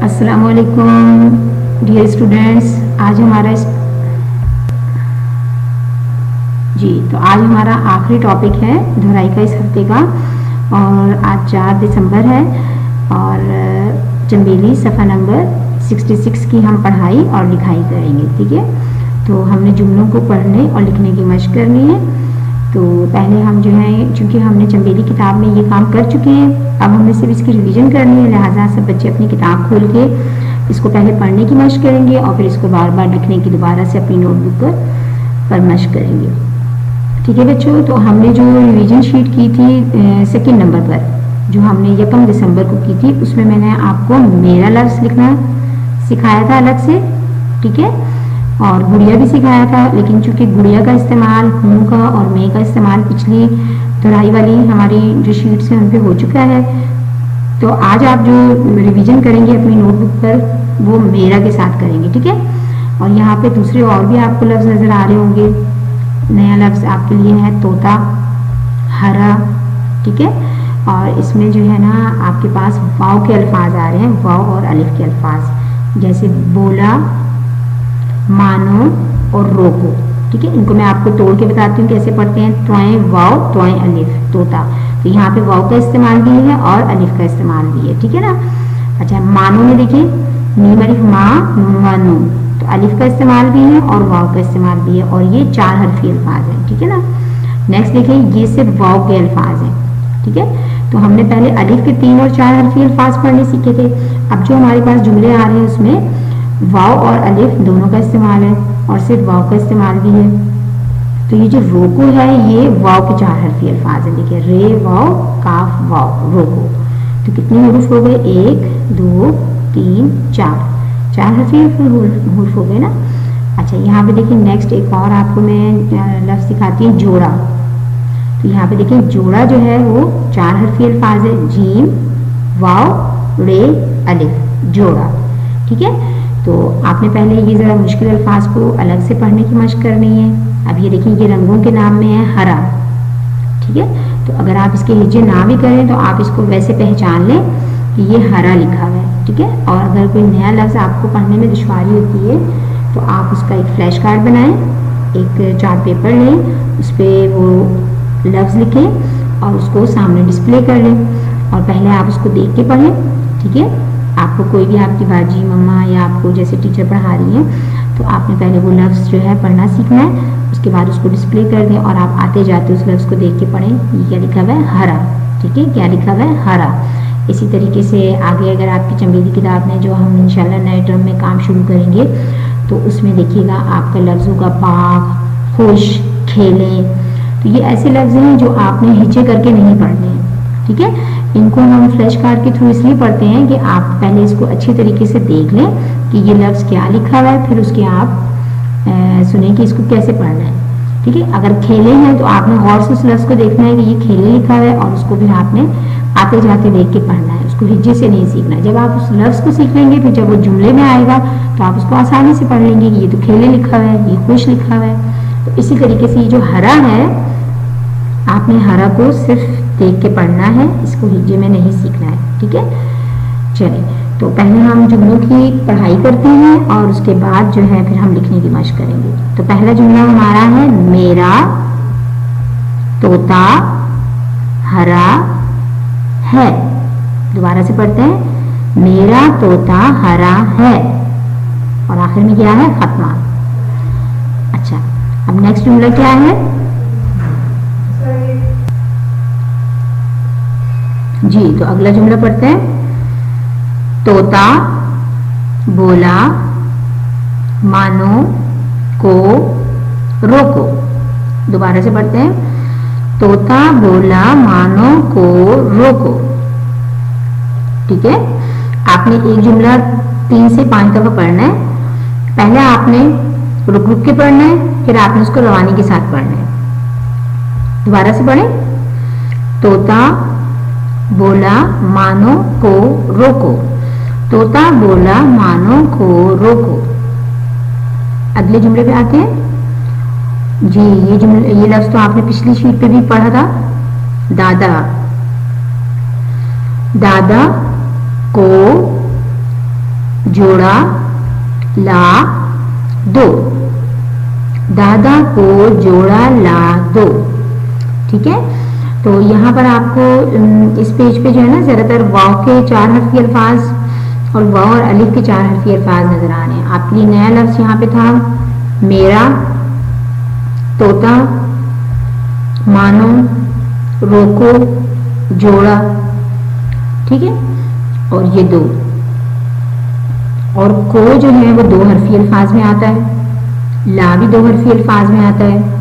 अस्सलाम वालेकुम dear students. आज हमारा आज हमारा आखिरी टॉपिक है दोहराई का इस हफ्ते का, और आज 4 दिसंबर है और चंबेली सफ़ा नंबर 66 की हम पढ़ाई और लिखाई करेंगे। ठीक है, तो हमने जुमलों को पढ़ने और लिखने की मशक करनी है। तो पहले हम जो है, चूँकि हमने चंबेली किताब में ये काम कर चुके हैं, अब हमें सिर्फ इसकी रिवीजन करनी है। लिहाजा सब बच्चे अपनी किताब खोल के इसको पहले पढ़ने की मशक करेंगे और फिर इसको बार बार लिखने की दोबारा से अपनी नोटबुक पर मशक करेंगे। ठीक है बच्चों, तो हमने जो रिवीजन शीट की थी सेकंड नंबर पर, जो हमने 1 दिसंबर को की थी, उसमें मैंने आपको मेरा लफ्ज़ लिखना सिखाया था अलग से। ठीक है, और गुड़िया भी सिखाया था, लेकिन चूंकि गुड़िया का इस्तेमाल, हूँ का और मैं का इस्तेमाल पिछली दोहराई वाली हमारी जो शीट्स हैं उन पे हो चुका है, तो आज आप जो रिवीजन करेंगे अपनी नोटबुक पर वो मेरा के साथ करेंगे। ठीक है, और यहाँ पे दूसरे और भी आपको लफ्ज़ नज़र आ रहे होंगे। नया लफ्ज़ आपके लिए है तोता, हरा। ठीक है, और इसमें जो है ना आपके पास वाव के अल्फाज आ रहे हैं, वाव और अलिफ के अल्फाज, जैसे बोला, मानो और रोको। ठीक है, इनको मैं आपको तोड़ के बताती हूँ कैसे पढ़ते हैं। त्वाएं वाव त्वाएं अलिफ, तोता। तो यहाँ पे वाव का इस्तेमाल भी है और अलिफ का इस्तेमाल भी है। ठीक है ना। अच्छा, मानो में देखिए नीम अलिफ माँ, नून वा नून, तो अलिफ का इस्तेमाल भी है और वाव का इस्तेमाल भी है, और ये 4 हरफी अल्फाज हैं। ठीक है ना। नेक्स्ट देखिए, ये सिर्फ वाव के अल्फाज हैं। ठीक है, तो हमने पहले अलिफ के 3 और 4 हरफी अल्फाज पढ़ने सीखे थे। अब जो हमारे पास जुमले आ रहे हैं उसमें वाव और अलिफ दोनों का इस्तेमाल है और सिर्फ वाव का इस्तेमाल भी है। तो ये जो रोको है ये वाव के 4 हरफी अल्फाज है। देखिए, रे वाव काफ वाव, रोको। तो कितने हुरूफ हो गए? 1 2 3 4 हरफी हुरूफ हो गए ना। अच्छा, यहाँ पे देखिए नेक्स्ट एक और आपको मैं लफ्ज़ सिखाती हूँ, जोड़ा। तो यहाँ पे देखिए जोड़ा जो है वो 4 हरफी अल्फाज है, जीम वाव रे अलिफ, जोड़ा। ठीक है, तो आपने पहले ये ज़रा मुश्किल अल्फाज को अलग से पढ़ने की मशक करनी है। अब ये देखिए, ये रंगों के नाम में है हरा। ठीक है, तो अगर आप इसके हिज्जे ना भी करें तो आप इसको वैसे पहचान लें कि ये हरा लिखा हुआ है। ठीक है, और अगर कोई नया लफ्ज़ आपको पढ़ने में दुश्वारी होती है तो आप उसका एक फ्लैश कार्ड बनाएं, एक चार्ट पेपर लें, उस पर वो लफ्ज़ लिखें और उसको सामने डिस्प्ले कर लें, और पहले आप उसको देख के पढ़ें। ठीक है, आपको कोई भी आपकी बाजी, मम्मा या आपको जैसे टीचर पढ़ा रही हैं, तो आपने पहले वो लफ्ज़ जो है पढ़ना सीखना है, उसके बाद उसको डिस्प्ले कर दें और आप आते जाते उस लफ्ज़ को देख के पढ़ें। ये क्या लिखा हुआ है? हरा। ठीक है, क्या लिखा हुआ है? हरा। इसी तरीके से आगे अगर आपकी चंबेली किताब में, जो हम इंशाल्लाह नए टर्म में काम शुरू करेंगे, तो उसमें देखिएगा आपका लफ्ज़ों का बाग, खुश, खेलें, तो ये ऐसे लफ्ज़ हैं जो आपने हिज्जे करके नहीं पढ़ने हैं। ठीक है, इनको हम फ्लैश कार्ड के थ्रू इसलिए पढ़ते हैं कि आप पहले इसको अच्छी तरीके से देख लें कि ये लफ्ज़ क्या लिखा हुआ है, फिर उसके आप सुने कि इसको कैसे पढ़ना है। ठीक है, अगर खेले हैं तो आपने गौर से उस लफ्ज़ को देखना है कि ये खेले लिखा हुआ है, और उसको फिर आपने आते जाते देख के पढ़ना है, उसको हिज्जे से नहीं सीखना है। जब आप उस लफ्ज़ को सीख लेंगे, फिर जब वो जुमले में आएगा तो आप उसको आसानी से पढ़ लेंगे कि ये तो खेले लिखा हुआ है, ये खुश लिखा हुआ है। तो इसी तरीके से ये जो हरा है, आपने हरा को सिर्फ देख के पढ़ना है, इसको हिज्जे में नहीं सीखना है। ठीक है, चलिए, तो पहले हम जुमलों की पढ़ाई करते हैं और उसके बाद जो है फिर हम लिखने की मशक करेंगे। तो पहला जुमला हमारा है, मेरा तोता हरा है। दोबारा से पढ़ते हैं, मेरा तोता हरा है, और आखिर में क्या है? खत्मा। अच्छा, अब नेक्स्ट जुमला क्या है? जी, तो अगला जुमला पढ़ते हैं, तोता बोला मानो को रोको। दोबारा से पढ़ते हैं, तोता बोला मानो को रोको। ठीक है, आपने एक जुमला 3 से 5 दफा पढ़ना है। पहले आपने रुक रुक के पढ़ना है, फिर आपने उसको रवानी के साथ पढ़ना है। दोबारा से पढ़ें, तोता बोला मानो को रोको, तोता बोला मानो को रोको। अगले जुमले पे आते हैं जी। ये लफ्ज़ तो आपने पिछली शीट पे भी पढ़ा था, दादा। दादा को जोड़ा ला दो, दादा को जोड़ा ला दो। ठीक है, तो यहाँ पर आपको इस पेज पे जो है ना ज़्यादातर वाव के 4 हर्फी अल्फाज और वाव और अलिफ के 4 हर्फी अल्फाज नजर आ रहे हैं। आपके लिए नया लफ्ज़ यहाँ पे था मेरा, तोता, मानो, रोको, जोड़ा। ठीक है, और ये दो, और को जो है वो 2 हर्फी अल्फाज में आता है, ला भी 2 हर्फी अल्फाज में आता है।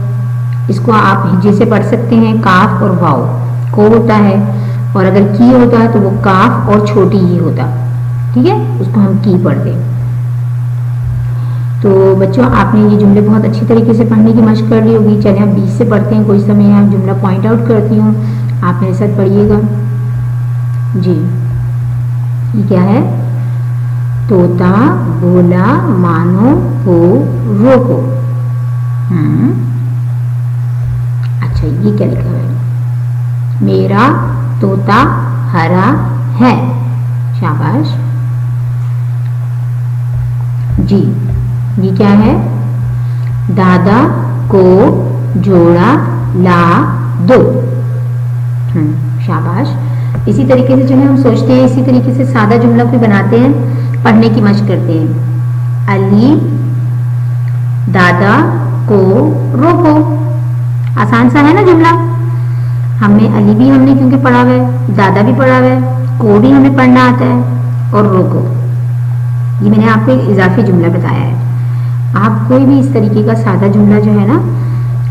इसको आप हिज्जे से पढ़ सकते हैं, काफ और वाव। को होता है, और अगर की होता है तो वो काफ और छोटी ही होता। ठीक है, उसको हम की पढ़ते। तो बच्चों आपने ये जुमले बहुत अच्छी तरीके से पढ़ने की मशक कर ली होगी। चलिए हम 20 से पढ़ते हैं। कोई समय यहाँ जुमला पॉइंट आउट करती हूँ, आप मेरे साथ पढ़िएगा जी। ये क्या है? तोता बोला मानो को रोको। अच्छा, ये क्या लिखा है? मेरा तोता हरा है। शाबाश जी। ये क्या है? दादा को जोड़ा ला दो। शाबाश। इसी तरीके से जो है हम सोचते हैं, इसी तरीके से सादा जुमला भी बनाते हैं, पढ़ने की मशक करते हैं। अली दादा को रोको। आसान सा है ना जुमला। हमने अली भी हमने क्योंकि पढ़ा हुआ है, दादा भी पढ़ा हुआ है, को भी हमें पढ़ना आता है, और रोको। ये मैंने आपको एक इजाफी जुमला बताया है। आप कोई भी इस तरीके का सादा जुमला जो है ना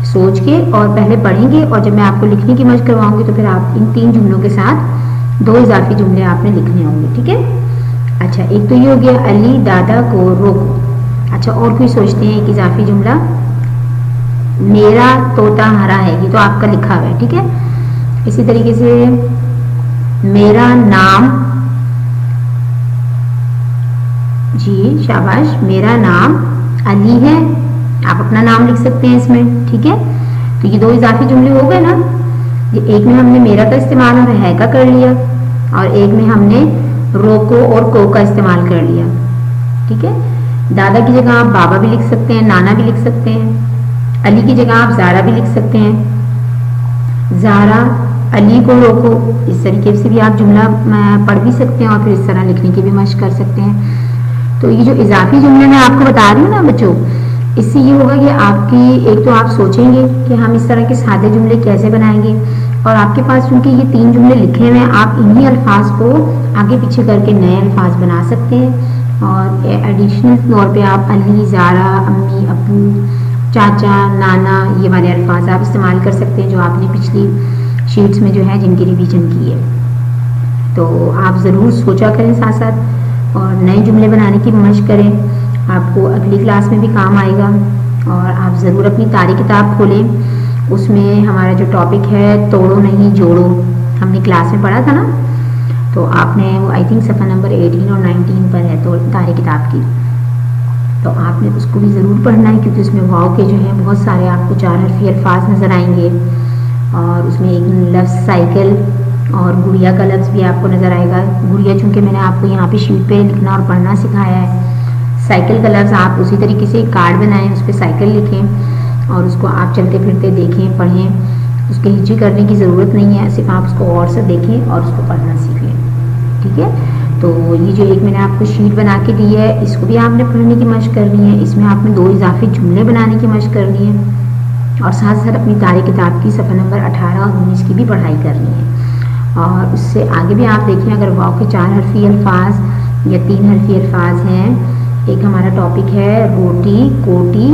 सोच के और पहले पढ़ेंगे, और जब मैं आपको लिखने की मशक करवाऊंगी तो फिर आप इन 3 जुमलों के साथ 2 इजाफी जुमले आपने लिखने होंगे। ठीक है। अच्छा, एक तो ये हो गया अली दादा को रोको। अच्छा, और कोई सोचते हैं एक इजाफी जुमला। मेरा तोता हरा है, ये तो आपका लिखा हुआ है। ठीक है। इसी तरीके से मेरा नाम, जी शाबाश, मेरा नाम अली है। आप अपना नाम लिख सकते हैं इसमें। ठीक है, तो ये 2 इजाफी जुमले हो गए ना। ये एक में हमने मेरा का इस्तेमाल और है का कर लिया, और एक में हमने रोको और को का इस्तेमाल कर लिया। ठीक है। दादा की जगह आप बाबा भी लिख सकते हैं, नाना भी लिख सकते हैं। अली की जगह आप ज़ारा भी लिख सकते हैं, ज़ारा अली को रोको। इस तरीके से भी आप जुमला पढ़ भी सकते हैं और फिर इस तरह लिखने की भी मशक कर सकते हैं। तो ये जो इजाफी जुमले मैं आपको बता रही हूँ ना बच्चों, इससे ये होगा कि आपकी एक तो आप सोचेंगे कि हम इस तरह के सादे जुमले कैसे बनाएंगे, और आपके पास क्योंकि ये 3 जुमले लिखे हुए हैं, आप इन्हीं अल्फाज को आगे पीछे करके नए अल्फाज बना सकते हैं। और एडिशनल तौर पे आप अली, ज़ारा, अम्मी, अब्बू, चाचा, नाना, ये वाले अल्फाज आप इस्तेमाल कर सकते हैं जो आपने पिछली शीट्स में जो है जिनकी रिवीजन की है। तो आप ज़रूर सोचा करें साथ साथ, और नए जुमले बनाने की मशक करें। आपको अगली क्लास में भी काम आएगा। और आप ज़रूर अपनी तारी किताब खोलें, उसमें हमारा जो टॉपिक है तोड़ो नहीं जोड़ो, हमने क्लास में पढ़ा था ना। तो आपने वो आई थिंक सफ़ा नंबर 18 और 19 पर है तो तारी किताब की, तो आपने उसको भी ज़रूर पढ़ना है, क्योंकि उसमें वाव के जो है बहुत सारे आपको 4 हर्फी अल्फाज नज़र आएंगे। और उसमें एक लफ्ज़ साइकिल और गुड़िया का लफ्ज़ भी आपको नज़र आएगा। गुड़िया चूँकि मैंने आपको यहाँ पे शीट पे लिखना और पढ़ना सिखाया है। साइकिल का लफ्ज़ आप उसी तरीके से एक कार्ड बनाएं, उस पर साइकिल लिखें और उसको आप चलते फिरते देखें, पढ़ें। उसके हिज्जे करने की ज़रूरत नहीं है, सिर्फ आप उसको और से देखें और उसको पढ़ना सीख लें। ठीक है। तो ये जो एक मैंने आपको शीट बना के दी है, इसको भी आपने पढ़ने की मशक करनी है। इसमें आपने 2 इजाफी जुमले बनाने की मशक करनी है, और साथ साथ अपनी तारी किताब की सफ़ा नंबर 18 और 19 की भी पढ़ाई करनी है। और उससे आगे भी आप देखें, अगर वाव के 4 हर्फी अल्फाज या 3 हर्फी अल्फाज हैं। एक हमारा टॉपिक है रोटी, कोटी,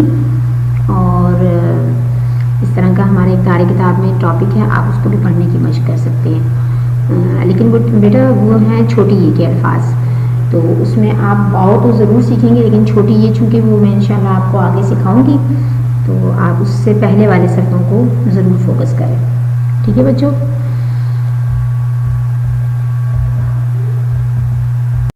और इस तरह का हमारे एक तारी किताब में टॉपिक है, आप उसको भी पढ़ने की मशक कर सकते हैं। लेकिन वो बेटा वो है छोटी ये के अल्फाज, तो उसमें आप वाव तो ज़रूर सीखेंगे, लेकिन छोटी ये चूँकि वो मैं इंशाल्लाह आपको आगे सिखाऊंगी, तो आप उससे पहले वाले शब्दों को ज़रूर फोकस करें। ठीक है बच्चों।